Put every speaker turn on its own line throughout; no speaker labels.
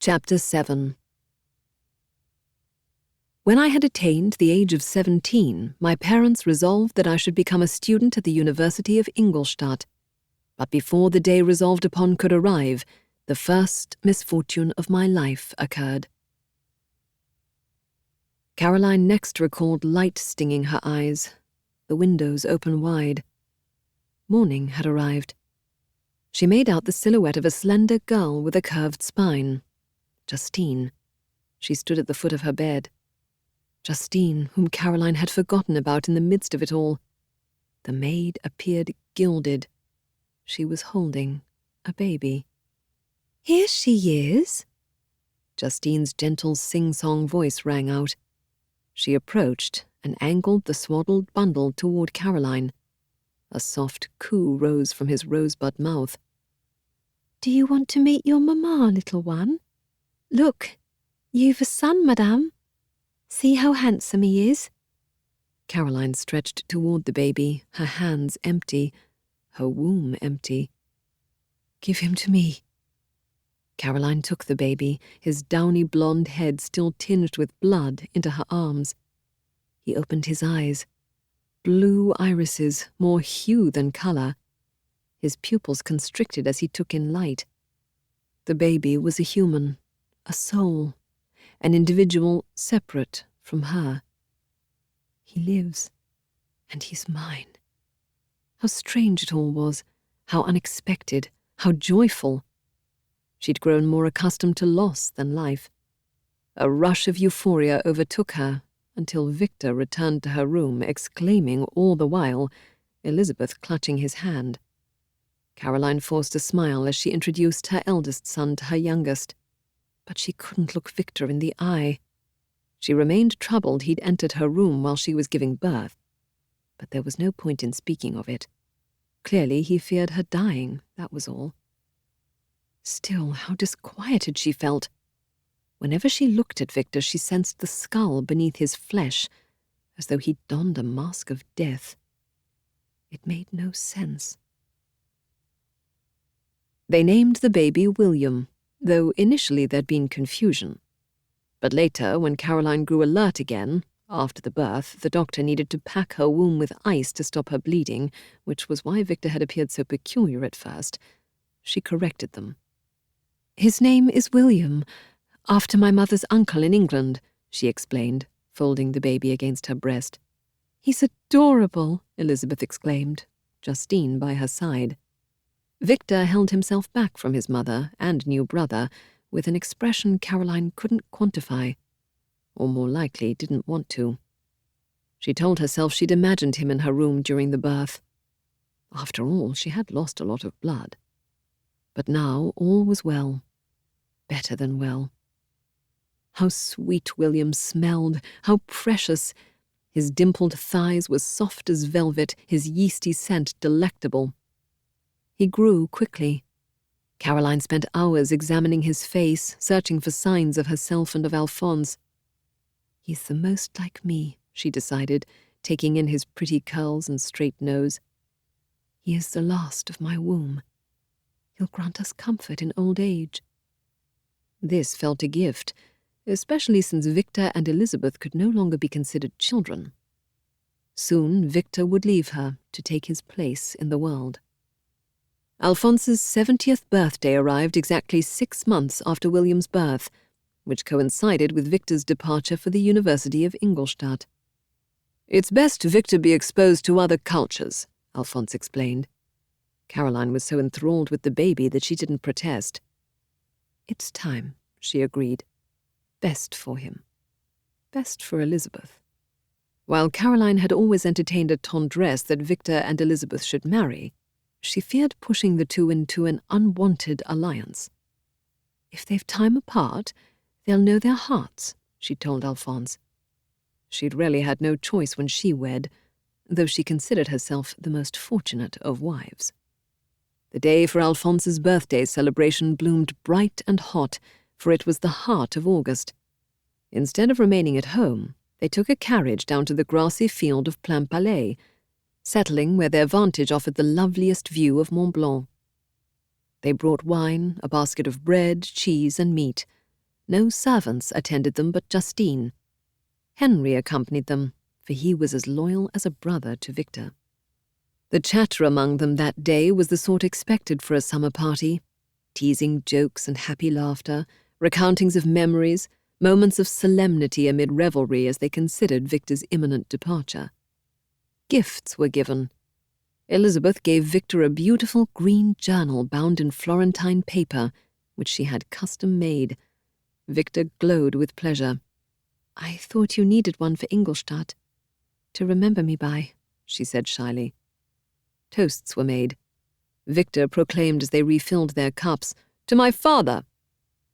Chapter 7. When I had attained the age of 17, my parents resolved that I should become a student at the University of Ingolstadt. But before the day resolved upon could arrive, the first misfortune of my life occurred. Caroline next recalled light stinging her eyes, the windows open wide. Morning had arrived. She made out the silhouette of a slender girl with a curved spine. Justine. She stood at the foot of her bed. Justine, whom Caroline had forgotten about in the midst of it all. The maid appeared gilded. She was holding a baby. "Here she is!" Justine's gentle sing-song voice rang out. She approached and angled the swaddled bundle toward Caroline. A soft coo rose from his rosebud mouth. "Do you want to meet your mamma, little one? Look, you've a son, madame. See how handsome he is." Caroline stretched toward the baby, her hands empty, her womb empty. "Give him to me." Caroline took the baby, his downy blonde head still tinged with blood, into her arms. He opened his eyes. Blue irises, more hue than color. His pupils constricted as he took in light. The baby was a human, a soul, an individual separate from her. He lives, and he's mine. How strange it all was, how unexpected, how joyful. She'd grown more accustomed to loss than life. A rush of euphoria overtook her until Victor returned to her room, exclaiming all the while, Elizabeth clutching his hand. Caroline forced a smile as she introduced her eldest son to her youngest. But she couldn't look Victor in the eye. She remained troubled he'd entered her room while she was giving birth. But there was no point in speaking of it. Clearly he feared her dying, that was all. Still, how disquieted she felt. Whenever she looked at Victor, she sensed the skull beneath his flesh, as though he'd donned a mask of death. It made no sense. They named the baby William, though initially there'd been confusion. But later, when Caroline grew alert again, after the birth, the doctor needed to pack her womb with ice to stop her bleeding, which was why Victor had appeared so peculiar at first. She corrected them. "His name is William, after my mother's uncle in England," she explained, folding the baby against her breast. "He's adorable," Elizabeth exclaimed, Justine by her side. Victor held himself back from his mother and new brother with an expression Caroline couldn't quantify, or more likely didn't want to. She told herself she'd imagined him in her room during the birth. After all, she had lost a lot of blood. But now all was well. Better than well. How sweet William smelled, how precious. His dimpled thighs were soft as velvet, his yeasty scent delectable. He grew quickly. Caroline spent hours examining his face, searching for signs of herself and of Alphonse. "He's the most like me," she decided, taking in his pretty curls and straight nose. "He is the last of my womb. He'll grant us comfort in old age." This felt a gift, especially since Victor and Elizabeth could no longer be considered children. Soon Victor would leave her to take his place in the world. Alphonse's 70th birthday arrived exactly 6 months after William's birth, which coincided with Victor's departure for the University of Ingolstadt. "It's best Victor be exposed to other cultures," Alphonse explained. Caroline was so enthralled with the baby that she didn't protest. "It's time," she agreed. Best for him. Best for Elizabeth. While Caroline had always entertained a tendresse that Victor and Elizabeth should marry, she feared pushing the two into an unwanted alliance. "If they've time apart, they'll know their hearts," she told Alphonse. She'd really had no choice when she wed, though she considered herself the most fortunate of wives. The day for Alphonse's birthday celebration bloomed bright and hot, for it was the heart of August. Instead of remaining at home, they took a carriage down to the grassy field of Plainpalais, settling where their vantage offered the loveliest view of Mont Blanc. They brought wine, a basket of bread, cheese, and meat, No servants attended them but Justine. Henry accompanied them, for he was as loyal as a brother to Victor. The chatter among them that day was the sort expected for a summer party, teasing jokes and happy laughter, recountings of memories, moments of solemnity amid revelry as they considered Victor's imminent departure. Gifts were given. Elizabeth gave Victor a beautiful green journal bound in Florentine paper, which she had custom-made. Victor glowed with pleasure. "I thought you needed one for Ingolstadt. To remember me by," she said shyly. Toasts were made. Victor proclaimed as they refilled their cups, "To my father,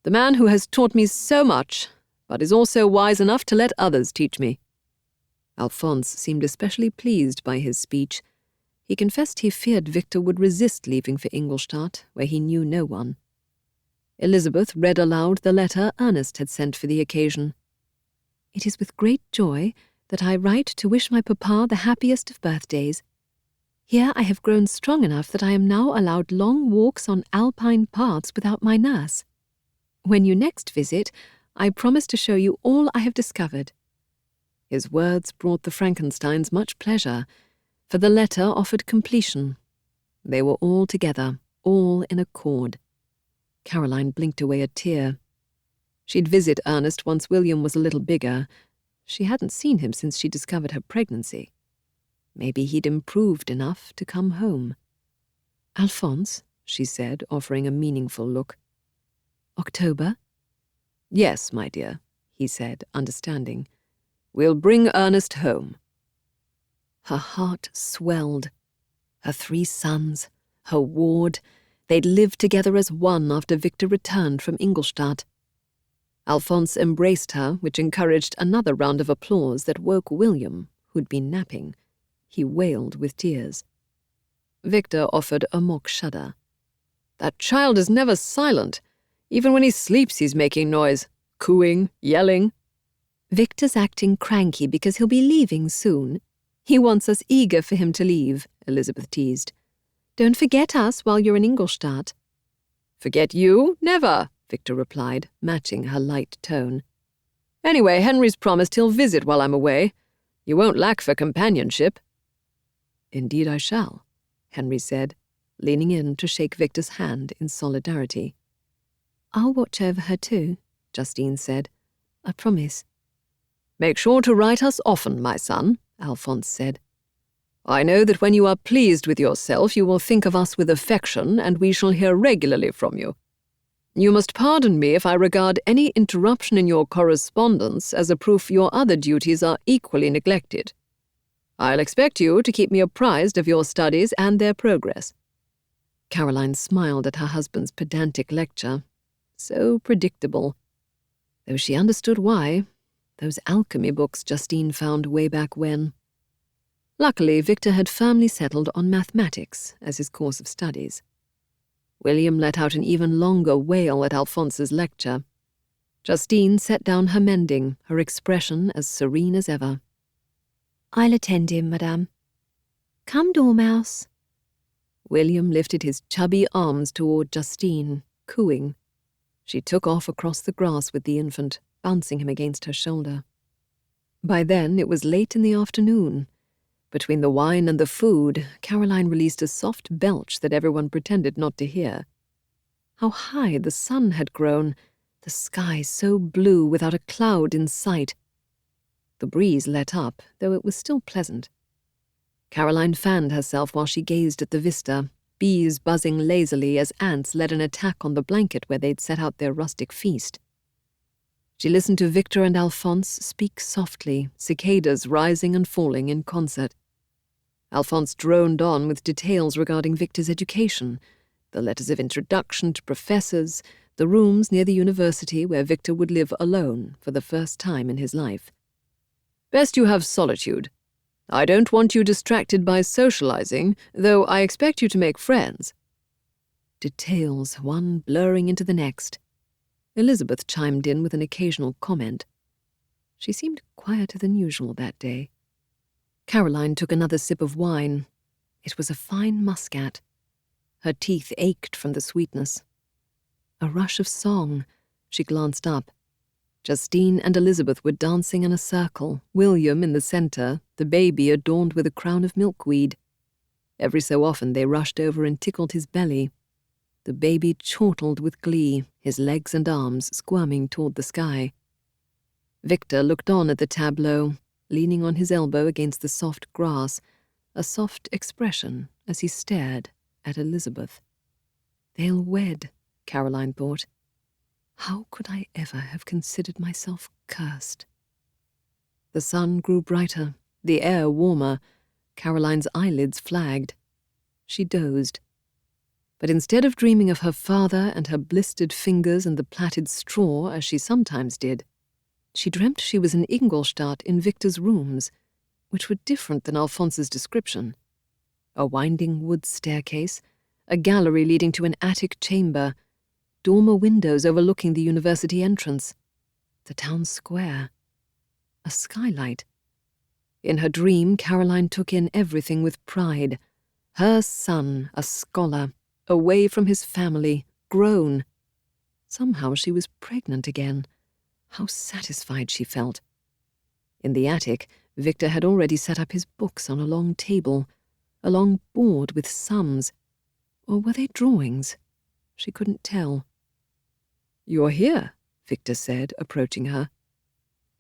the man who has taught me so much, but is also wise enough to let others teach me." Alphonse seemed especially pleased by his speech. He confessed he feared Victor would resist leaving for Ingolstadt, where he knew no one. Elizabeth read aloud the letter Ernest had sent for the occasion. "It is with great joy that I write to wish my papa the happiest of birthdays. Here I have grown strong enough that I am now allowed long walks on alpine paths without my nurse. When you next visit, I promise to show you all I have discovered." His words brought the Frankensteins much pleasure, for the letter offered completion. They were all together, all in accord. Caroline blinked away a tear. She'd visit Ernest once William was a little bigger. She hadn't seen him since she discovered her pregnancy. Maybe he'd improved enough to come home. "Alphonse," she said, offering a meaningful look. "October?" "Yes, my dear," he said, understanding. "We'll bring Ernest home." Her heart swelled. Her 3 sons, her ward, they'd lived together as one after Victor returned from Ingolstadt. Alphonse embraced her, which encouraged another round of applause that woke William, who'd been napping. He wailed with tears. Victor offered a mock shudder. "That child is never silent. Even when he sleeps he's making noise, cooing, yelling." "Victor's acting cranky because he'll be leaving soon. He wants us eager for him to leave," Elizabeth teased. "Don't forget us while you're in Ingolstadt." "Forget you? Never," Victor replied, matching her light tone. "Anyway, Henry's promised he'll visit while I'm away. You won't lack for companionship." "Indeed I shall," Henry said, leaning in to shake Victor's hand in solidarity. "I'll watch over her too," Justine said. "I promise." "Make sure to write us often, my son," Alphonse said. "I know that when you are pleased with yourself you will think of us with affection, and we shall hear regularly from you. You must pardon me if I regard any interruption in your correspondence as a proof your other duties are equally neglected. I'll expect you to keep me apprised of your studies and their progress." Caroline smiled at her husband's pedantic lecture. So predictable. Though she understood why. Those alchemy books Justine found way back when. Luckily, Victor had firmly settled on mathematics as his course of studies. William let out an even longer wail at Alphonse's lecture. Justine set down her mending, her expression as serene as ever. "I'll attend him, madame." "Come, Dormouse." William lifted his chubby arms toward Justine, cooing. She took off across the grass with the infant, bouncing him against her shoulder. By then it was late in the afternoon. Between the wine and the food, Caroline released a soft belch that everyone pretended not to hear. How high the sun had grown, the sky so blue without a cloud in sight. The breeze let up, though it was still pleasant. Caroline fanned herself while she gazed at the vista, bees buzzing lazily as ants led an attack on the blanket where they'd set out their rustic feast. She listened to Victor and Alphonse speak softly, cicadas rising and falling in concert. Alphonse droned on with details regarding Victor's education, the letters of introduction to professors, the rooms near the university where Victor would live alone for the first time in his life. "Best you have solitude. I don't want you distracted by socializing, though I expect you to make friends." Details, one blurring into the next. Elizabeth chimed in with an occasional comment. She seemed quieter than usual that day. Caroline took another sip of wine. It was a fine muscat. Her teeth ached from the sweetness. A rush of song. She glanced up. Justine and Elizabeth were dancing in a circle, William in the center, the baby adorned with a crown of milkweed. Every so often they rushed over and tickled his belly. The baby chortled with glee, his legs and arms squirming toward the sky. Victor looked on at the tableau, leaning on his elbow against the soft grass, a soft expression as he stared at Elizabeth. They'll wed, Caroline thought. How could I ever have considered myself cursed? The sun grew brighter, the air warmer. Caroline's eyelids flagged. She dozed. But instead of dreaming of her father and her blistered fingers and the plaited straw, as she sometimes did, she dreamt she was in Ingolstadt in Victor's rooms, which were different than Alphonse's description. A winding wood staircase, a gallery leading to an attic chamber, dormer windows overlooking the university entrance, the town square, a skylight. In her dream, Caroline took in everything with pride. Her son, a scholar, away from his family, grown. Somehow she was pregnant again. How satisfied she felt. In the attic, Victor had already set up his books on a long table, a long board with sums. Or were they drawings? She couldn't tell. "You're here," Victor said, approaching her.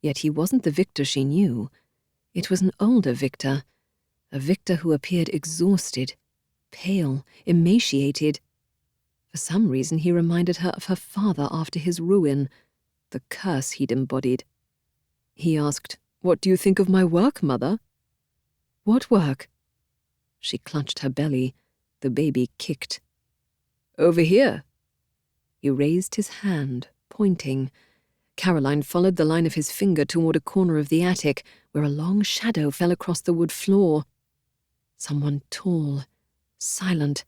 Yet he wasn't the Victor she knew. It was an older Victor, a Victor who appeared exhausted, pale, emaciated. For some reason he reminded her of her father after his ruin, the curse he'd embodied. He asked, "What do you think of my work, Mother?" "What work?" She clutched her belly. The baby kicked. "Over here." He raised his hand, pointing. Caroline followed the line of his finger toward a corner of the attic, where a long shadow fell across the wood floor. Someone tall, silent,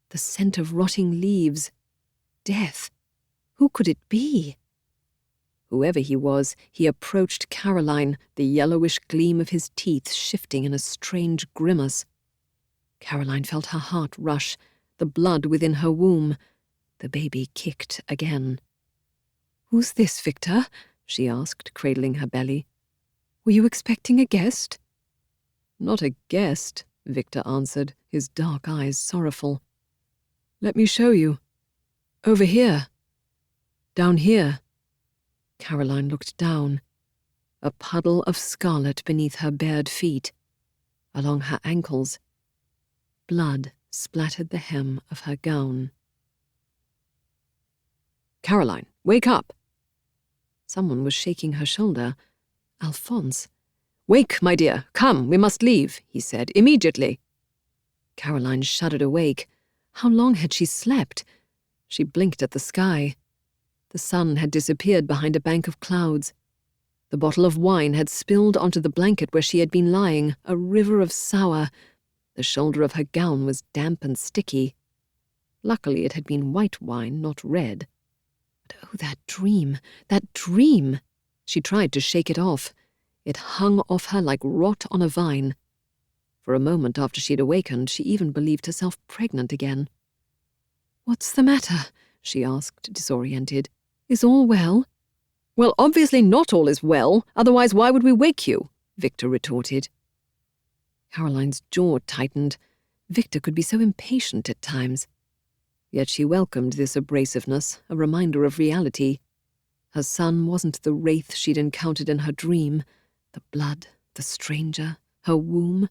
the scent of rotting leaves. Death. Who could it be? Whoever he was, he approached Caroline, the yellowish gleam of his teeth shifting in a strange grimace. Caroline felt her heart rush, the blood within her womb. The baby kicked again. "Who's this, Victor?" she asked, cradling her belly. "Were you expecting a guest?" "Not a guest," Victor answered, his dark eyes sorrowful. "Let me show you. Over here. Down here." Caroline looked down. A puddle of scarlet beneath her bared feet. Along her ankles, blood splattered the hem of her gown. "Caroline, wake up!" Someone was shaking her shoulder. Alphonse. "Wake, my dear. Come, we must leave," he said, "immediately." Caroline shuddered awake. How long had she slept? She blinked at the sky. The sun had disappeared behind a bank of clouds. The bottle of wine had spilled onto the blanket where she had been lying, a river of sour. The shoulder of her gown was damp and sticky. Luckily it had been white wine, not red. But oh, that dream, that dream! She tried to shake it off. It hung off her like rot on a vine. For a moment after she had awakened, she even believed herself pregnant again. "What's the matter?" she asked, disoriented. "Is all well?" "Well, obviously not all is well, otherwise why would we wake you?" Victor retorted. Caroline's jaw tightened. Victor could be so impatient at times. Yet she welcomed this abrasiveness, a reminder of reality. Her son wasn't the wraith she'd encountered in her dream. The blood, the stranger, her womb.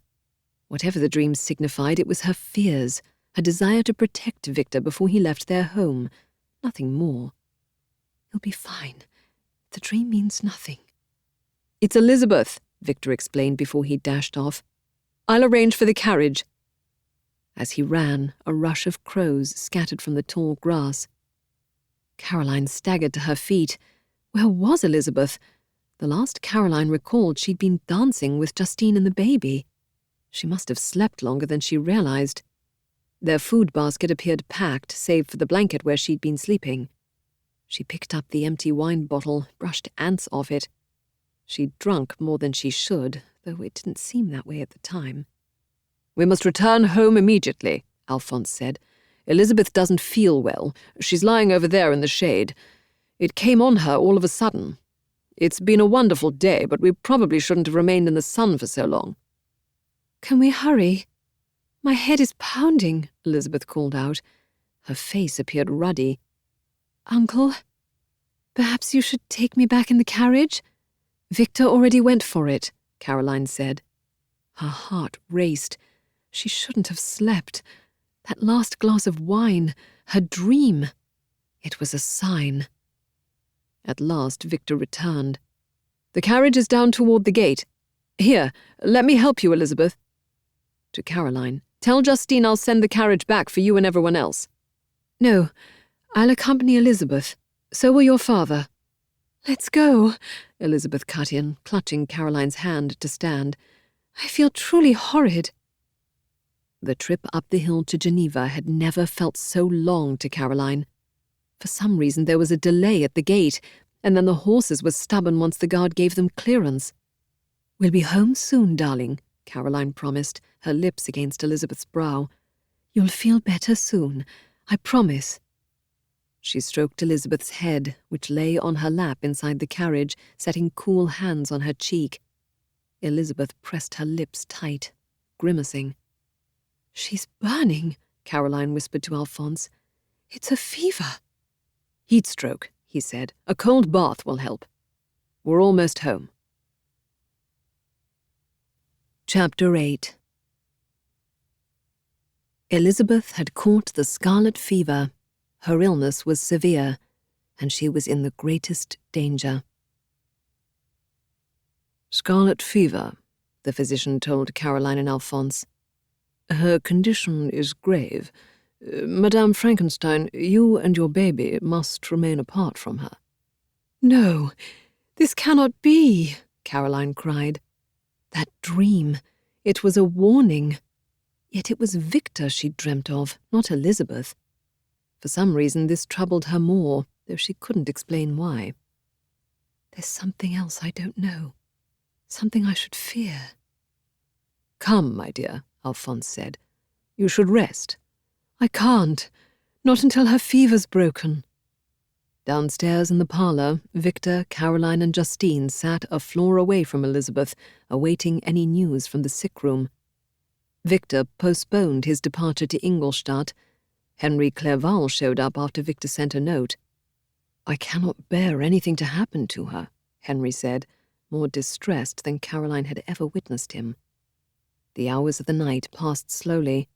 Whatever the dream signified, it was her fears, her desire to protect Victor before he left their home. Nothing more. "He'll be fine. The dream means nothing." "It's Elizabeth," Victor explained before he dashed off. "I'll arrange for the carriage." As he ran, a rush of crows scattered from the tall grass. Caroline staggered to her feet. Where was Elizabeth? The last Caroline recalled, she'd been dancing with Justine and the baby. She must have slept longer than she realized. Their food basket appeared packed, save for the blanket where she'd been sleeping. She picked up the empty wine bottle, brushed ants off it. She'd drunk more than she should, though it didn't seem that way at the time. "We must return home immediately," Alphonse said. "Elizabeth doesn't feel well. She's lying over there in the shade. It came on her all of a sudden. It's been a wonderful day, but we probably shouldn't have remained in the sun for so long."
"Can we hurry? My head is pounding," Elizabeth called out. Her face appeared ruddy. "Uncle, perhaps you should take me back in the carriage?"
"Victor already went for it," Caroline said. Her heart raced. She shouldn't have slept. That last glass of wine, her dream. It was a sign. At last Victor returned. "The carriage is down toward the gate. Here, let me help you, Elizabeth." To Caroline, "Tell Justine I'll send the carriage back for you and everyone else." "No, I'll accompany Elizabeth. So will your father."
"Let's go,"
Elizabeth cut in, clutching Caroline's hand to stand.
"I feel truly horrid."
The trip up the hill to Geneva had never felt so long to Caroline. For some reason there was a delay at the gate, and then the horses were stubborn once the guard gave them clearance. "We'll be home soon, darling," Caroline promised, her lips against Elizabeth's brow. "You'll feel better soon, I promise." She stroked Elizabeth's head, which lay on her lap inside the carriage, setting cool hands on her cheek. Elizabeth pressed her lips tight, grimacing.
"She's burning," Caroline whispered to Alphonse. "It's a fever."
"Heat stroke," he said. "A cold bath will help. We're almost home." Chapter 8. Elizabeth had caught the scarlet fever. Her illness was severe, and she was in the greatest danger. "Scarlet fever," the physician told Caroline and Alphonse. "Her condition is grave. Madame Frankenstein, you and your baby must remain apart from her."
"No, this cannot be," Caroline cried.
That dream, it was a warning. Yet it was Victor she'd dreamt of, not Elizabeth. For some reason this troubled her more, though she couldn't explain why.
"There's something else I don't know. Something I should fear."
"Come, my dear," Alphonse said. "You should rest."
"I can't. Not until her fever's broken."
Downstairs in the parlor, Victor, Caroline, and Justine sat a floor away from Elizabeth, awaiting any news from the sick room. Victor postponed his departure to Ingolstadt. Henry Clerval showed up after Victor sent a note. "I cannot bear anything to happen to her," Henry said, more distressed than Caroline had ever witnessed him. The hours of the night passed slowly.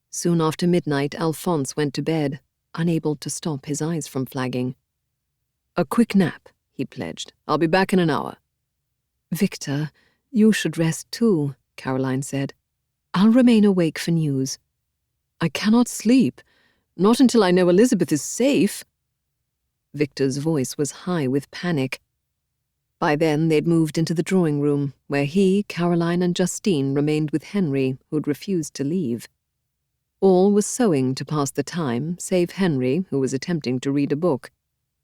Soon after midnight, Alphonse went to bed, unable to stop his eyes from flagging. "A quick nap," he pledged. "I'll be back in an hour."
"Victor, you should rest too," Caroline said. "I'll remain awake for news."
"I cannot sleep. Not until I know Elizabeth is safe." Victor's voice was high with panic. By then they'd moved into the drawing room, where he, Caroline, and Justine remained with Henry, who'd refused to leave. All was sewing to pass the time, save Henry, who was attempting to read a book.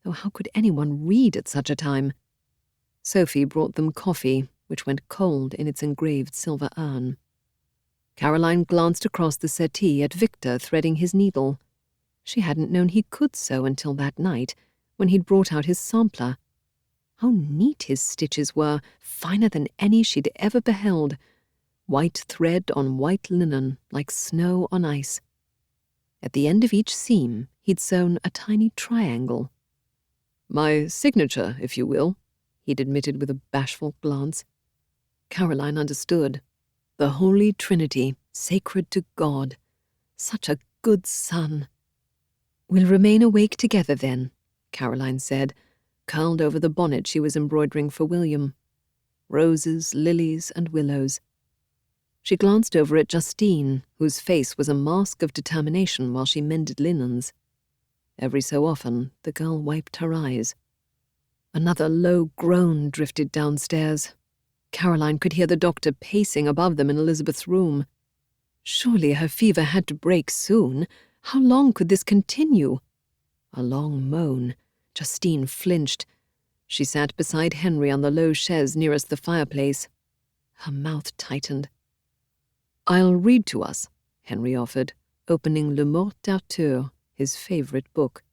Though how could anyone read at such a time? Sophie brought them coffee, which went cold in its engraved silver urn. Caroline glanced across the settee at Victor threading his needle. She hadn't known he could sew until that night, when he'd brought out his sampler. How neat his stitches were, finer than any she'd ever beheld. White thread on white linen, like snow on ice. At the end of each seam, he'd sewn a tiny triangle. "My signature, if you will," he'd admitted with a bashful glance. Caroline understood. The Holy Trinity, sacred to God. Such a good son. "We'll remain awake together then," Caroline said, curled over the bonnet she was embroidering for William. Roses, lilies, and willows. She glanced over at Justine, whose face was a mask of determination while she mended linens. Every so often, the girl wiped her eyes. Another low groan drifted downstairs. Caroline could hear the doctor pacing above them in Elizabeth's room. Surely her fever had to break soon. How long could this continue? A long moan. Justine flinched. She sat beside Henry on the low chaise nearest the fireplace. Her mouth tightened. "I'll read to us," Henry offered, opening Le Mort d'Arthur, his favorite book.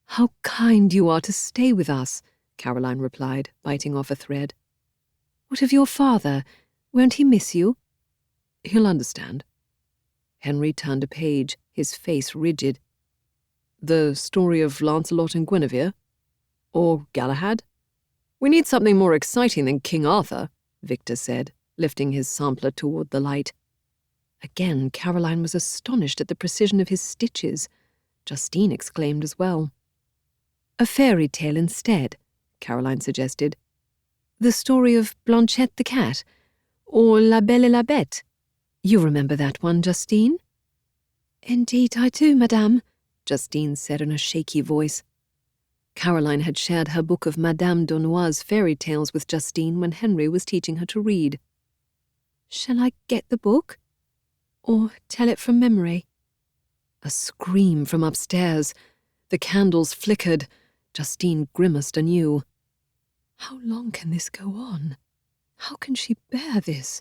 "How kind you are to stay with us," Caroline replied, biting off a thread.
What of your father? Won't he miss you?
He'll understand. Henry turned a page, his face rigid. The story of Lancelot and Guinevere? Or Galahad? We need something more exciting than King Arthur, Victor said, lifting his sampler toward the light. Again, Caroline was astonished at the precision of his stitches. Justine exclaimed as well.
A fairy tale instead, Caroline suggested. The story of Blanchette the cat, or La Belle et la Bête. You remember that one, Justine? Indeed I do, madame, Justine said in a shaky voice.
Caroline had shared her book of Madame d'Aulnoy's fairy tales with Justine when Henry was teaching her to read.
Shall I get the book? Or tell it from memory?
A scream from upstairs. The candles flickered. Justine grimaced anew.
How long can this go on? How can she bear this?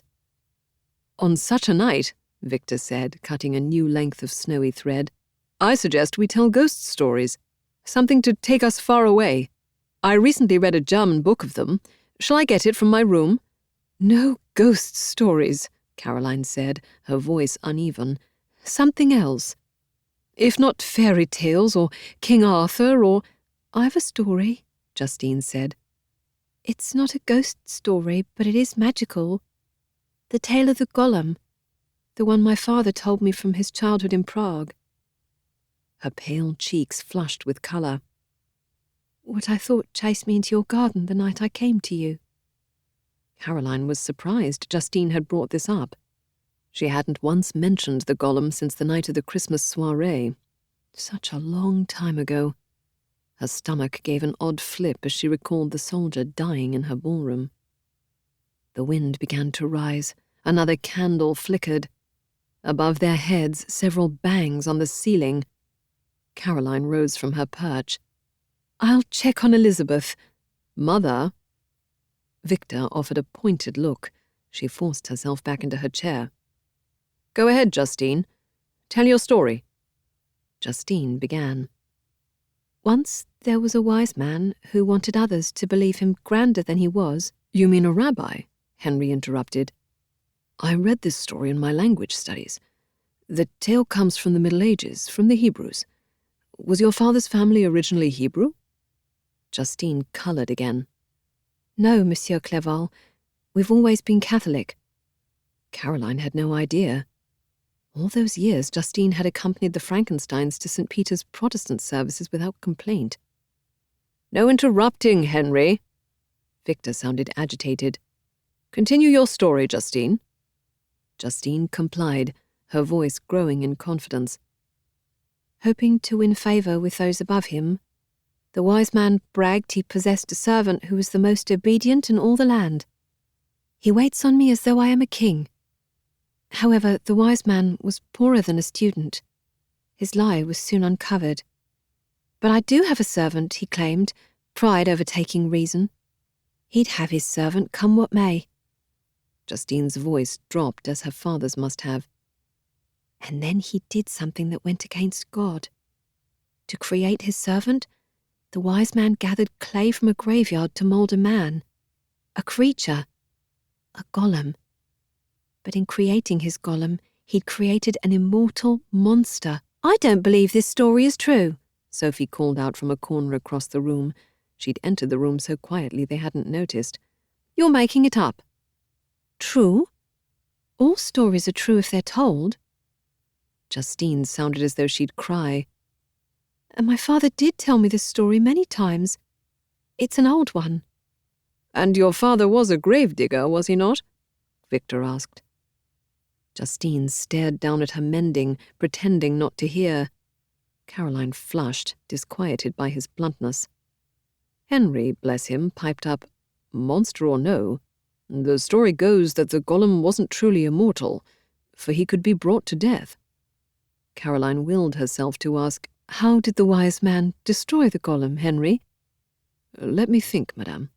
On such a night, Victor said, cutting a new length of snowy thread, I suggest we tell ghost stories. Something to take us far away. I recently read a German book of them. Shall I get it from my room?
No ghost stories, Caroline said, her voice uneven. Something else. If not fairy tales or King Arthur or... I've a story, Justine said. It's not a ghost story, but it is magical. The tale of the golem. The one my father told me from his childhood in Prague.
Her pale cheeks flushed with colour.
What I thought chased me into your garden the night I came to you.
Caroline was surprised Justine had brought this up. She hadn't once mentioned the golem since the night of the Christmas soirée. Such a long time ago. Her stomach gave an odd flip as she recalled the soldier dying in her ballroom. The wind began to rise. Another candle flickered. Above their heads, several bangs on the ceiling. Caroline rose from her perch.
I'll check on Elizabeth.
Mother? Victor offered a pointed look. She forced herself back into her chair. Go ahead, Justine. Tell your story. Justine began.
Once there was a wise man who wanted others to believe him grander than he was.
You mean a rabbi? Henry interrupted. I read this story in my language studies. The tale comes from the Middle Ages, from the Hebrews. Was your father's family originally Hebrew? Justine coloured again.
No, Monsieur Clerval. We've always been Catholic.
Caroline had no idea. All those years, Justine had accompanied the Frankensteins to St. Peter's Protestant services without complaint. No interrupting, Henry. Victor sounded agitated. Continue your story, Justine. Justine complied, her voice growing in confidence.
Hoping to win favour with those above him, the wise man bragged he possessed a servant who was the most obedient in all the land. He waits on me as though I am a king. However, the wise man was poorer than a student. His lie was soon uncovered. But I do have a servant, he claimed, pride overtaking reason. He'd have his servant come what may.
Justine's voice dropped as her father's must have.
And then he did something that went against God. To create his servant, the wise man gathered clay from a graveyard to mould a man, a creature, a golem. But in creating his golem, he'd created an immortal monster. I don't believe this story is true,
Sophie called out from a corner across the room. She'd entered the room so quietly they hadn't noticed. You're making it up.
True? All stories are true if they're told.
Justine sounded as though she'd cry.
And my father did tell me this story many times. It's an old one.
And your father was a gravedigger, was he not? Victor asked. Justine stared down at her mending, pretending not to hear. Caroline flushed, disquieted by his bluntness. Henry, bless him, piped up, monster or no, the story goes that the golem wasn't truly immortal, for he could be brought to death. Caroline willed herself to ask, how did the wise man destroy the golem, Henry? Let me think, madame.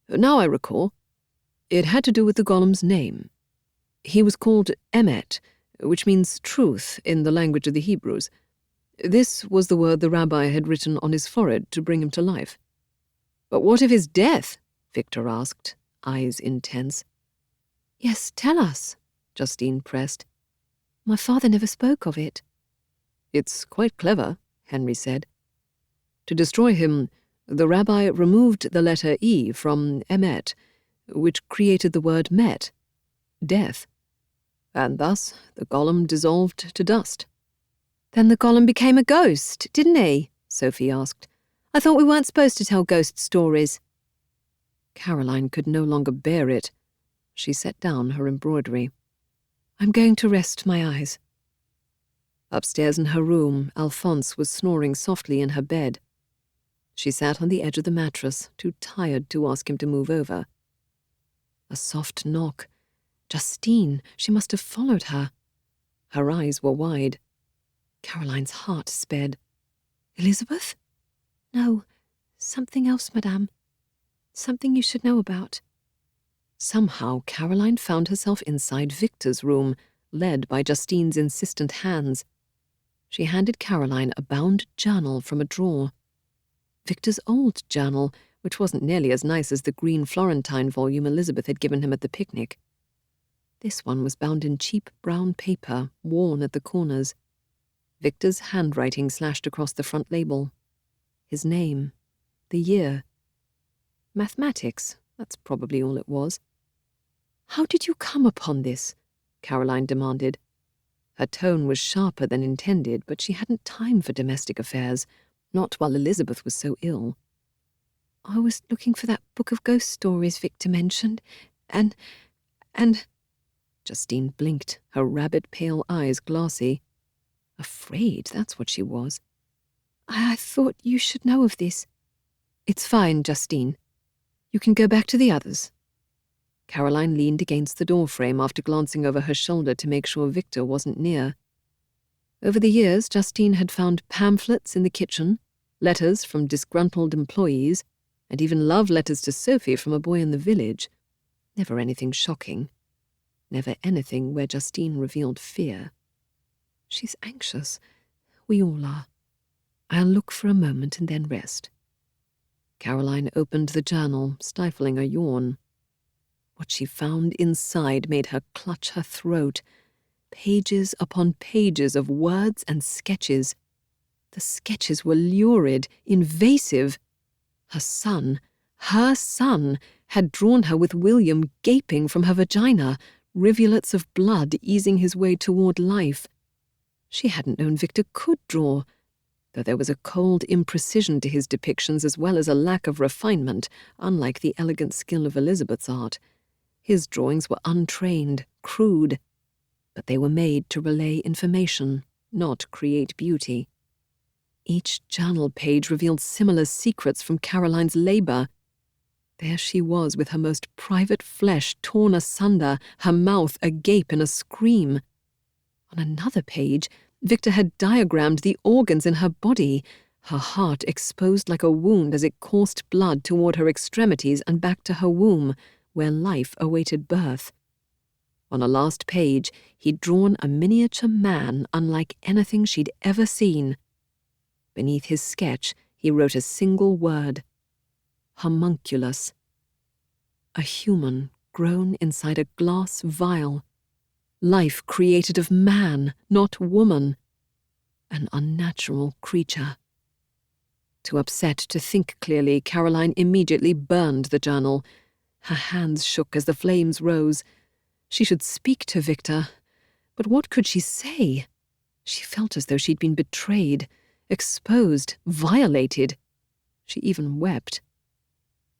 Now I recall. It had to do with the golem's name. He was called Emet, which means truth in the language of the Hebrews. This was the word the rabbi had written on his forehead to bring him to life. But what of his death? Victor asked, eyes intense.
Yes, tell us, Justine pressed. My father never spoke of it.
It's quite clever, Henry said. To destroy him, the rabbi removed the letter E from emet, which created the word met, death. And thus the golem dissolved to dust.
Then the golem became a ghost, didn't he? Sophie asked. I thought we weren't supposed to tell ghost stories.
Caroline could no longer bear it. She set down her embroidery.
I'm going to rest my eyes.
Upstairs in her room, Alphonse was snoring softly in her bed. She sat on the edge of the mattress, too tired to ask him to move over. A soft knock. Justine, she must have followed her. Her eyes were wide. Caroline's heart sped.
Elizabeth? No, something else, madame. Something you should know about.
Somehow Caroline found herself inside Victor's room, led by Justine's insistent hands. She handed Caroline a bound journal from a drawer. Victor's old journal, which wasn't nearly as nice as the green Florentine volume Elizabeth had given him at the picnic. This one was bound in cheap brown paper, worn at the corners. Victor's handwriting slashed across the front label. His name. The year. Mathematics, that's probably all it was. How did you come upon this? Caroline demanded. Her tone was sharper than intended, but she hadn't time for domestic affairs, not while Elizabeth was so ill.
I was looking for that book of ghost stories Victor mentioned, and...
Justine blinked, her rabbit-pale eyes glassy. Afraid, that's what she was.
I thought you should know of this. It's fine, Justine. You can go back to the others.
Caroline leaned against the doorframe after glancing over her shoulder to make sure Victor wasn't near. Over the years, Justine had found pamphlets in the kitchen, letters from disgruntled employees, and even love letters to Sophie from a boy in the village. Never anything shocking. Never anything where Justine revealed fear. She's anxious. We all are. I'll look for a moment and then rest. Caroline opened the journal, stifling a yawn. What she found inside made her clutch her throat. Pages upon pages of words and sketches. The sketches were lurid, invasive. Her son, had drawn her with William gaping from her vagina, rivulets of blood easing his way toward life. She hadn't known Victor could draw, though there was a cold imprecision to his depictions as well as a lack of refinement, unlike the elegant skill of Elizabeth's art. His drawings were untrained, crude, but they were made to relay information, not create beauty. Each journal page revealed similar secrets from Caroline's labor. There she was with her most private flesh torn asunder, her mouth agape in a scream. On another page, Victor had diagrammed the organs in her body, her heart exposed like a wound as it coursed blood toward her extremities and back to her womb, where life awaited birth. On a last page, he'd drawn a miniature man unlike anything she'd ever seen. Beneath his sketch, he wrote a single word: homunculus. A human grown inside a glass vial. Life created of man, not woman. An unnatural creature. Too upset to think clearly, Caroline immediately burned the journal. Her hands shook as the flames rose. She should speak to Victor. But what could she say? She felt as though she'd been betrayed, exposed, violated. She even wept.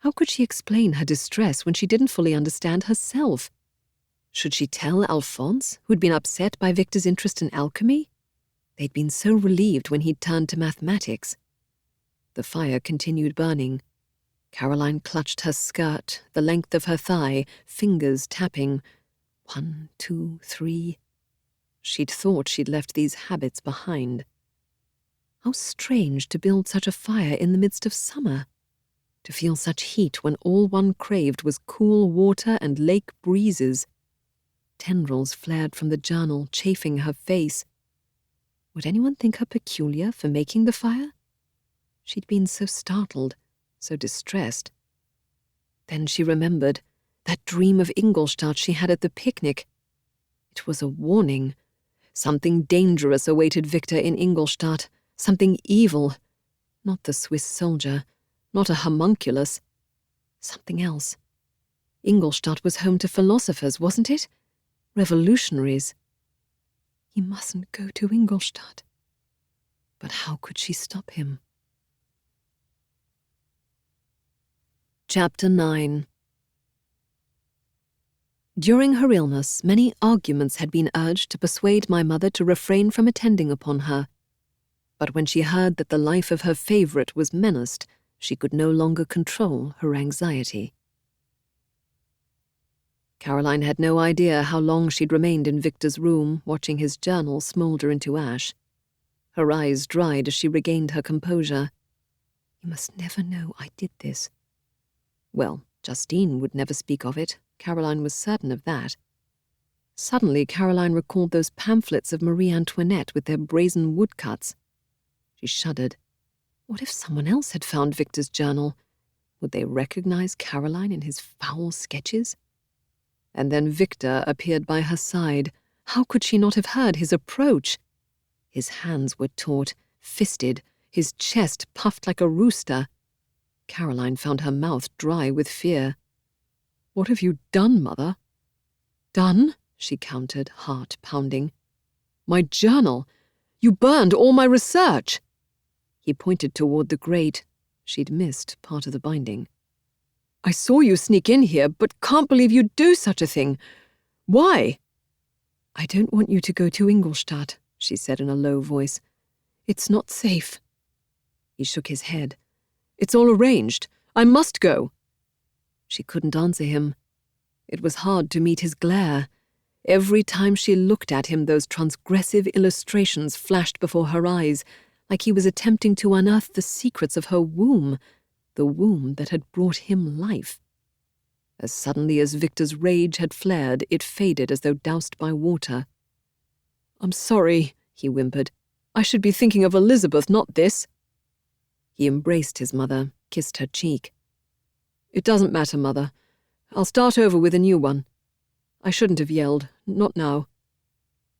How could she explain her distress when she didn't fully understand herself? Should she tell Alphonse, who'd been upset by Victor's interest in alchemy? They'd been so relieved when he'd turned to mathematics. The fire continued burning. Caroline clutched her skirt, the length of her thigh, fingers tapping. 1, 2, 3. She'd thought she'd left these habits behind. How strange to build such a fire in the midst of summer. To feel such heat when all one craved was cool water and lake breezes. Tendrils flared from the journal, chafing her face. Would anyone think her peculiar for making the fire? She'd been so startled, so distressed. Then she remembered that dream of Ingolstadt she had at the picnic. It was a warning. Something dangerous awaited Victor in Ingolstadt, something evil. Not the Swiss soldier, not a homunculus. Something else. Ingolstadt was home to philosophers, wasn't it? Revolutionaries. He mustn't go to Ingolstadt. But how could she stop him? Chapter 9. During her illness, many arguments had been urged to persuade my mother to refrain from attending upon her. But when she heard that the life of her favourite was menaced, she could no longer control her anxiety. Caroline had no idea how long she'd remained in Victor's room, watching his journal smoulder into ash. Her eyes dried as she regained her composure. "You must never know I did this." Well, Justine would never speak of it. Caroline was certain of that. Suddenly, Caroline recalled those pamphlets of Marie Antoinette with their brazen woodcuts. She shuddered. What if someone else had found Victor's journal? Would they recognize Caroline in his foul sketches? And then Victor appeared by her side. How could she not have heard his approach? His hands were taut, fisted, his chest puffed like a rooster. Caroline found her mouth dry with fear. "What have you done, Mother?" "Done?" she countered, heart pounding. "My journal! You burned all my research!" He pointed toward the grate. She'd missed part of the binding. "I saw you sneak in here, but can't believe you'd do such a thing. Why?" "I don't want you to go to Ingolstadt," she said in a low voice. "It's not safe." He shook his head. "It's all arranged. I must go." She couldn't answer him. It was hard to meet his glare. Every time she looked at him, those transgressive illustrations flashed before her eyes, like he was attempting to unearth the secrets of her womb, the womb that had brought him life. As suddenly as Victor's rage had flared, it faded as though doused by water. "I'm sorry," he whimpered. "I should be thinking of Elizabeth, not this." He embraced his mother, kissed her cheek. "It doesn't matter, Mother. I'll start over with a new one. I shouldn't have yelled, not now."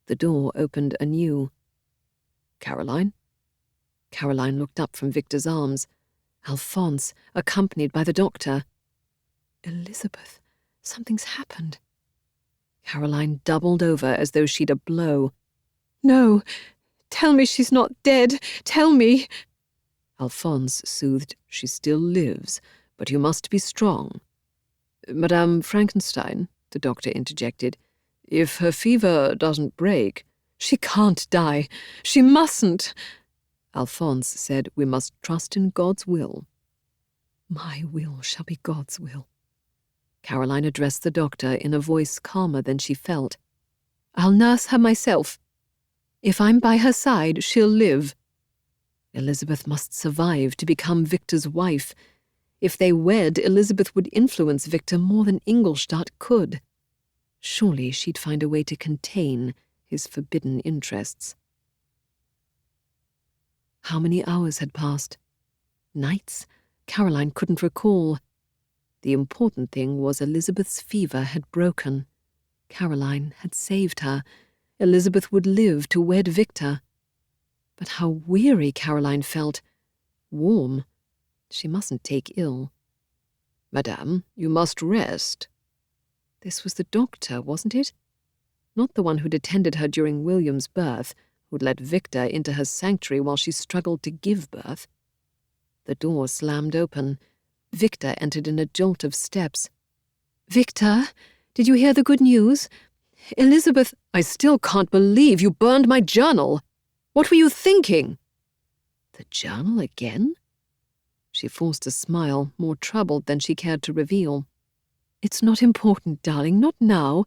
The door opened anew. "Caroline?" Caroline looked up from Victor's arms. Alphonse, accompanied by the doctor. "Elizabeth, something's happened." Caroline doubled over as though she'd a blow. "No, tell me she's not dead. Tell me." Alphonse soothed. "She still lives, but you must be strong." "Madame Frankenstein," the doctor interjected, "if her fever doesn't break—" "She can't die. She mustn't." Alphonse said, "We must trust in God's will." "My will shall be God's will." Caroline addressed the doctor in a voice calmer than she felt. "I'll nurse her myself. If I'm by her side, she'll live. Elizabeth must survive to become Victor's wife. If they wed, Elizabeth would influence Victor more than Ingolstadt could. Surely she'd find a way to contain his forbidden interests." How many hours had passed? Nights? Caroline couldn't recall. The important thing was Elizabeth's fever had broken. Caroline had saved her. Elizabeth would live to wed Victor. But how weary Caroline felt. Warm. She mustn't take ill. "Madame, you must rest." This was the doctor, wasn't it? Not the one who'd attended her during William's birth, who'd let Victor into her sanctuary while she struggled to give birth. The door slammed open. Victor entered in a jolt of steps. "Victor, did you hear the good news? Elizabeth—" "I still can't believe you burned my journal. What were you thinking?" "The journal again?" She forced a smile, more troubled than she cared to reveal. "It's not important, darling, not now.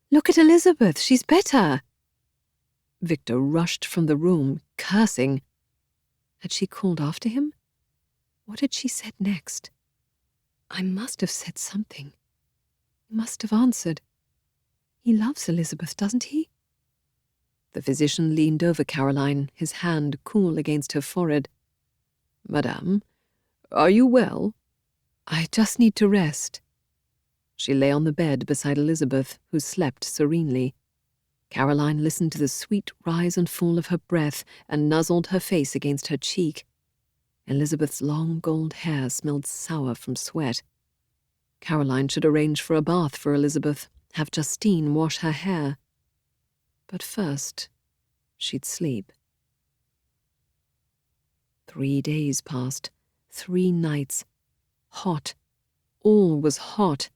Look at Elizabeth, she's better." Victor rushed from the room, cursing. Had she called after him? What had she said next? I must have said something. He must have answered. He loves Elizabeth, doesn't he? The physician leaned over Caroline, his hand cool against her forehead. "Madame, Are you well?"
"I just need to rest."
She lay on the bed beside Elizabeth, who slept serenely. Caroline listened to the sweet rise and fall of her breath and nuzzled her face against her cheek. Elizabeth's long gold hair smelled sour from sweat. Caroline should arrange for a bath for Elizabeth, have Justine wash her hair. But first, she'd sleep. 3 days passed, 3 nights. Hot. All was hot.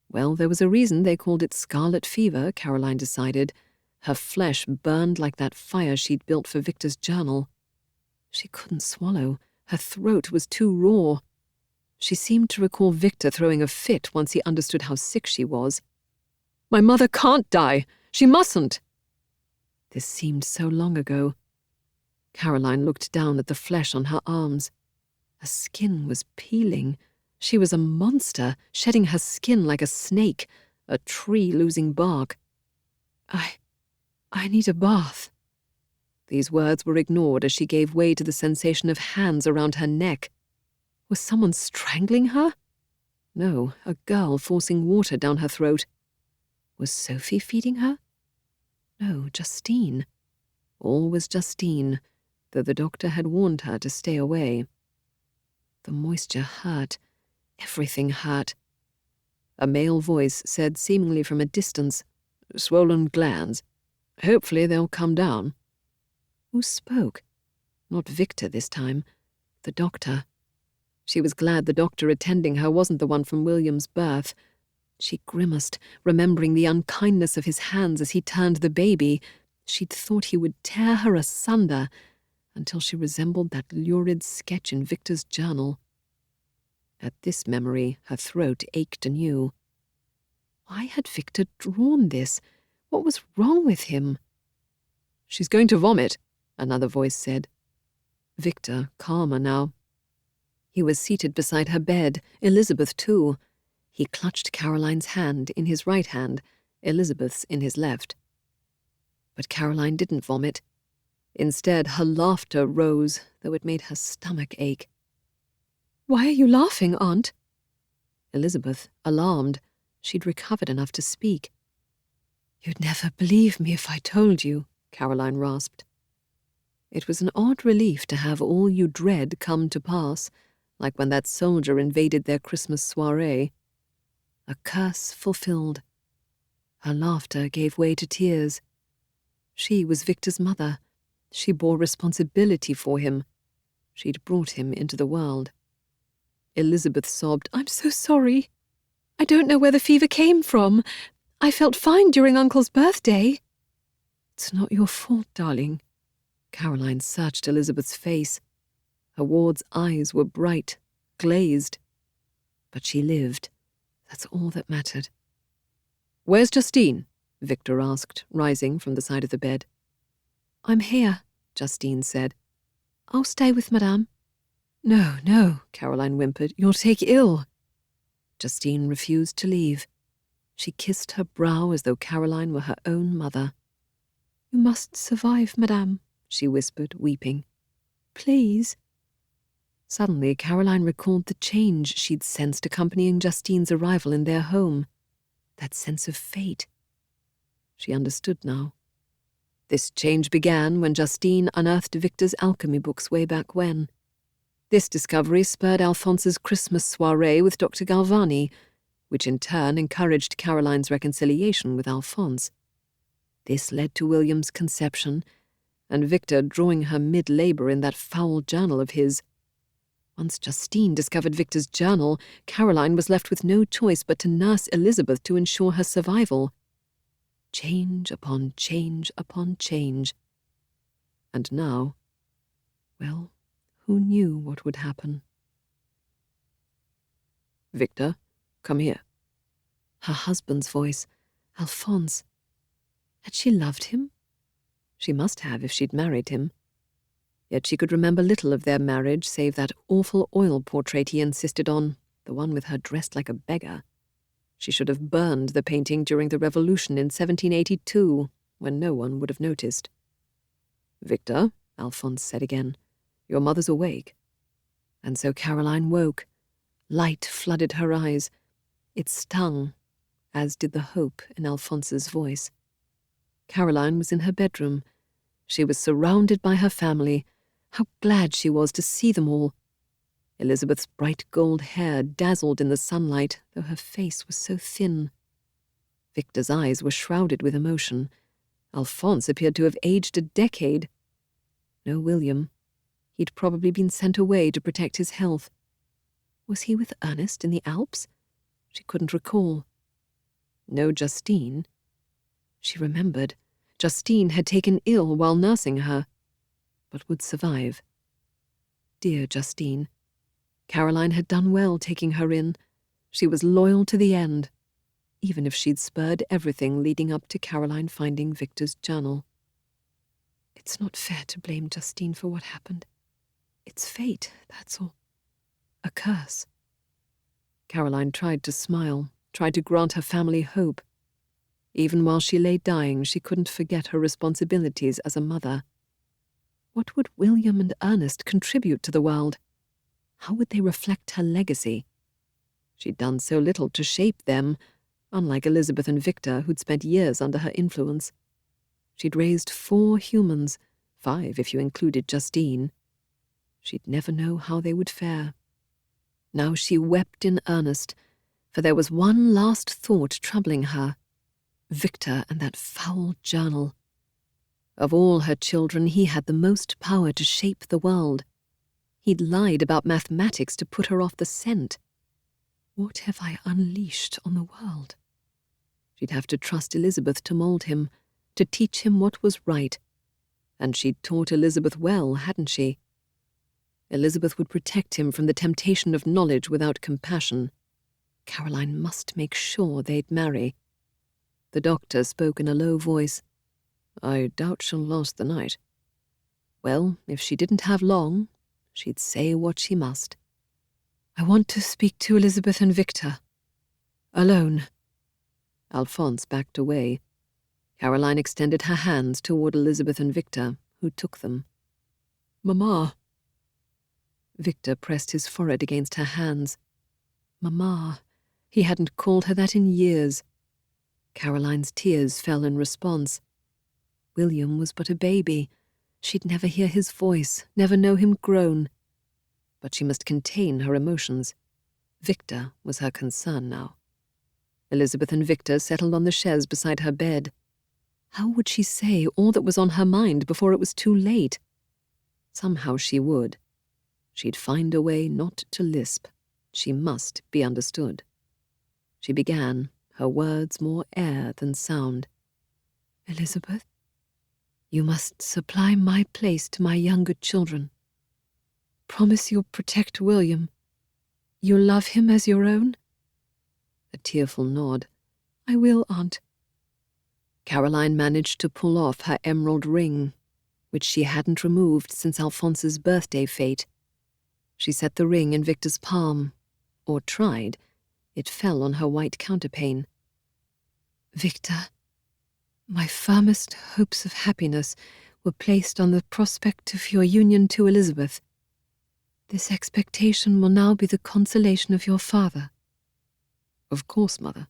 Well, there was a reason they called it scarlet fever, Caroline decided. Her flesh burned like that fire she'd built for Victor's journal. She couldn't swallow. Her throat was too raw. She seemed to recall Victor throwing a fit once he understood how sick she was. "My mother can't die. She mustn't." This seemed so long ago. Caroline looked down at the flesh on her arms. Her skin was peeling. She was a monster, shedding her skin like a snake, a tree losing bark.
I need a bath."
These words were ignored as she gave way to the sensation of hands around her neck. Was someone strangling her? No, a girl forcing water down her throat. Was Sophie feeding her? No, Justine. All was Justine, though the doctor had warned her to stay away. The moisture hurt. Everything hurt. A male voice said seemingly from a distance, "Swollen glands. Hopefully they'll come down." Who spoke? Not Victor this time. The doctor. She was glad the doctor attending her wasn't the one from William's birth. She grimaced, remembering the unkindness of his hands as he turned the baby. She'd thought he would tear her asunder, until she resembled that lurid sketch in Victor's journal. At this memory, her throat ached anew. Why had Victor drawn this? What was wrong with him? "She's going to vomit," another voice said. Victor, calmer now. He was seated beside her bed, Elizabeth too. He clutched Caroline's hand in his right hand, Elizabeth's in his left. But Caroline didn't vomit. Instead, her laughter rose, though it made her stomach ache.
"Why are you laughing, Aunt?"
Elizabeth, alarmed. She'd recovered enough to speak.
"You'd never believe me if I told you,"
Caroline rasped. It was an odd relief to have all you dread come to pass, like when that soldier invaded their Christmas soiree. A curse fulfilled. Her laughter gave way to tears. She was Victor's mother. She bore responsibility for him. She'd brought him into the world. Elizabeth sobbed, "I'm so sorry. I don't know where the fever came from. I felt fine during Uncle's birthday." "It's not your fault, darling." Caroline searched Elizabeth's face. Her ward's eyes were bright, glazed. But she lived. That's all that mattered. "Where's Justine?" Victor asked, rising from the side of the bed.
"I'm here," Justine said. "I'll stay with Madame."
"No, no," Caroline whimpered. "You'll take ill." Justine refused to leave. She kissed her brow as though Caroline were her own mother.
"You must survive, Madame," she whispered, weeping. "Please."
Suddenly, Caroline recalled the change she'd sensed accompanying Justine's arrival in their home. That sense of fate. She understood now. This change began when Justine unearthed Victor's alchemy books way back when. This discovery spurred Alphonse's Christmas soiree with Dr. Galvani, which in turn encouraged Caroline's reconciliation with Alphonse. This led to William's conception, and Victor drawing her mid-labor in that foul journal of his. Once Justine discovered Victor's journal, Caroline was left with no choice but to nurse Elizabeth to ensure her survival. Change upon change upon change. And now, well, who knew what would happen? "Victor, come here." Her husband's voice. Alphonse. Had she loved him? She must have if she'd married him. Yet she could remember little of their marriage save that awful oil portrait he insisted on, the one with her dressed like a beggar. She should have burned the painting during the Revolution in 1782, when no one would have noticed. "Victor," Alphonse said again, "your mother's awake." And so Caroline woke. Light flooded her eyes. It stung, as did the hope in Alphonse's voice. Caroline was in her bedroom. She was surrounded by her family. How glad she was to see them all. Elizabeth's bright gold hair dazzled in the sunlight, though her face was so thin. Victor's eyes were shrouded with emotion. Alphonse appeared to have aged a decade. No William. He'd probably been sent away to protect his health. Was he with Ernest in the Alps? She couldn't recall. No Justine. She remembered. Justine had taken ill while nursing her, but would survive. Dear Justine. Caroline had done well taking her in. She was loyal to the end, even if she'd spurred everything leading up to Caroline finding Victor's journal. It's not fair to blame Justine for what happened. It's fate, that's all. A curse. Caroline tried to smile, tried to grant her family hope. Even while she lay dying, she couldn't forget her responsibilities as a mother. What would William and Ernest contribute to the world? How would they reflect her legacy? She'd done so little to shape them, unlike Elizabeth and Victor, who'd spent years under her influence. She'd raised 4 humans, 5 if you included Justine. She'd never know how they would fare. Now she wept in earnest, for there was one last thought troubling her. Victor and that foul journal. Of all her children, he had the most power to shape the world. He'd lied about mathematics to put her off the scent. What have I unleashed on the world? She'd have to trust Elizabeth to mold him, to teach him what was right. And she'd taught Elizabeth well, hadn't she? Elizabeth would protect him from the temptation of knowledge without compassion. Caroline must make sure they'd marry. The doctor spoke in a low voice. I doubt she'll last the night. Well, if she didn't have long, she'd say what she must. I want to speak to Elizabeth and Victor. Alone. Alphonse backed away. Caroline extended her hands toward Elizabeth and Victor, who took them. Mamma. Victor pressed his forehead against her hands. Mamma. He hadn't called her that in years. Caroline's tears fell in response. William was but a baby. She'd never hear his voice, never know him groan. But she must contain her emotions. Victor was her concern now. Elizabeth and Victor settled on the chaise beside her bed. How would she say all that was on her mind before it was too late? Somehow she would. She'd find a way not to lisp. She must be understood. She began, her words more air than sound. Elizabeth, you must supply my place to my younger children. Promise you'll protect William. You'll love him as your own? A tearful nod. I will, Aunt. Caroline managed to pull off her emerald ring, which she hadn't removed since Alphonse's birthday fete. She set the ring in Victor's palm, or tried. It fell on her white counterpane. Victor, my firmest hopes of happiness were placed on the prospect of your union to Elizabeth. This expectation will now be the consolation of your father. Of course, Mother.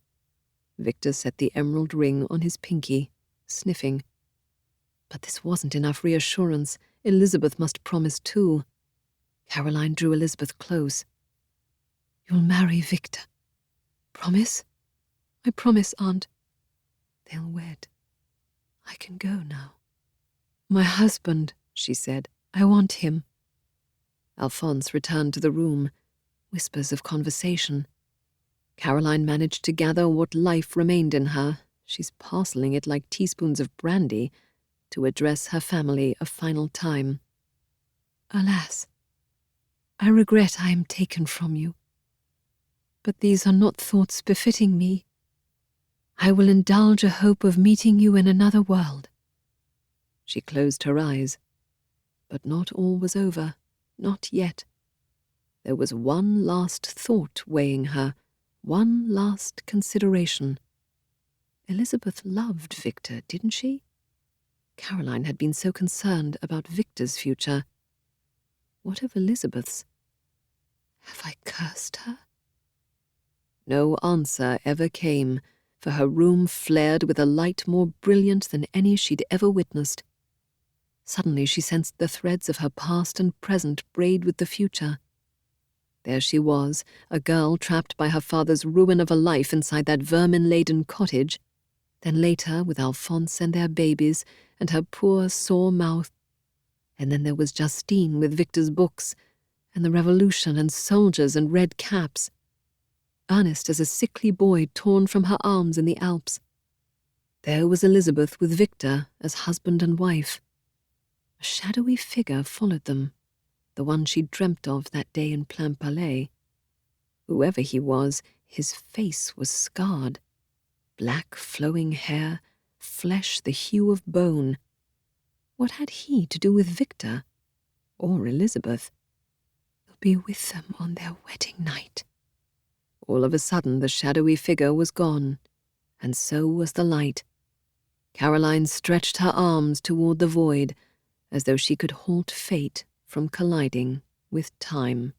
Victor set the emerald ring on his pinky, sniffing. But this wasn't enough reassurance. Elizabeth must promise too. Caroline drew Elizabeth close. You'll marry Victor. Promise? I promise, Aunt. They'll wed. I can go now. My husband, she said. I want him. Alphonse returned to the room. Whispers of conversation. Caroline managed to gather what life remained in her. She's parceling it like teaspoons of brandy, to address her family a final time. Alas, I regret I am taken from you. But these are not thoughts befitting me. I will indulge a hope of meeting you in another world. She closed her eyes. But not all was over. Not yet. There was one last thought weighing her, one last consideration. Elizabeth loved Victor, didn't she? Caroline had been so concerned about Victor's future. What of Elizabeth's?
Have I cursed her?
No answer ever came, for her room flared with a light more brilliant than any she'd ever witnessed. Suddenly she sensed the threads of her past and present braid with the future. There she was, a girl trapped by her father's ruin of a life inside that vermin-laden cottage. Then later, with Alphonse and their babies, and her poor, sore mouth. And then there was Justine with Victor's books, and the revolution and soldiers and red caps. Ernest as a sickly boy torn from her arms in the Alps. There was Elizabeth with Victor as husband and wife. A shadowy figure followed them, the one she'd dreamt of that day in Plainpalais. Whoever he was, his face was scarred. Black flowing hair, flesh the hue of bone. What had he to do with Victor? Or Elizabeth?
He'll be with them on their wedding night.
All of a sudden the shadowy figure was gone, and so was the light. Caroline stretched her arms toward the void, as though she could halt fate from colliding with time.